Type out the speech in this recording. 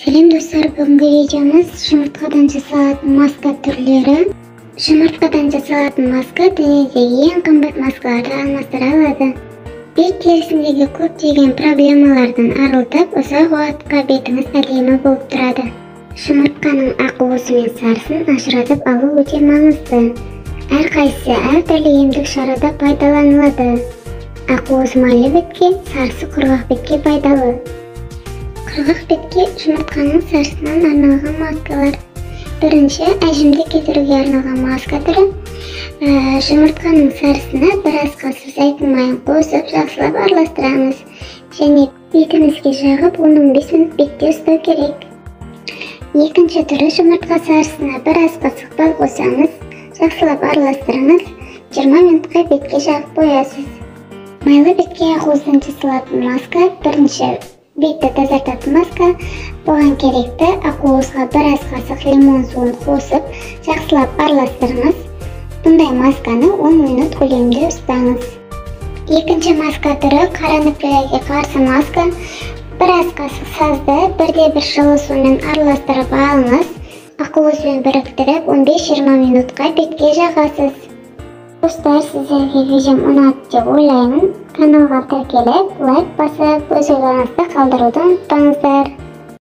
Selam dostlar, бүгінгі видеомыз жұмыртқадан жасалатын маска түрлері. Жұмыртқадан жасалатын маска дүниедегі ең қымбат маскаларды алмастыра алады. Бет терісіндегі көптеген проблемалардан арылтып, ұзақ уақытқа бетіңіз әдемі болып тұрады. Жұмыртқаның ақуызы мен сарысын ажыратып алу өте маңызды. Әрқайсысы әртүрлі емдік шарада пайдаланылады. Ақуыз майлы бетке, сарысы құрғақ бетке пайдалы. Құрғақ бетке жұмыртқаның сарысынан арналған маскалар. Бірінші, әжімді кетіруге арналған маска түрі. Жұмыртқаның сарысына біраз қасық зәйтүн майын қосып, жақсылап араластырамыз. Және бетіңізге жағып 10-15 минут бетте ұстау керек. Екінші түрі, жұмыртқа сарысына біраз қасық бал қосаңыз, жақсылап араластырыңыз, 20 минутқа бетке жағып қоясыз. Майлы бетке ақуыздан жасалатын маска. Бірінші, бетті тазартатын маска. Бұған керекті ақуызға біраз қасық лимон суын қосып, жақсылап араластырыңыз. Бұндай масканы 10 минут көлемінде ұстаңыз. Екінші маска түрі қара нүктелерге қарсы маска. Біраз қасық сазды 1-1 жылы сумен араластырып алыңыз. Ақуызбен біріктіріп 15-20 минутқа бетке жағасыз. Достар, сіздерге видеом ұнады деп ойлаймын. Каналға тіркеліп, лайк басып, өз ойларыңызды қалдыруды ұмытпаңыздар.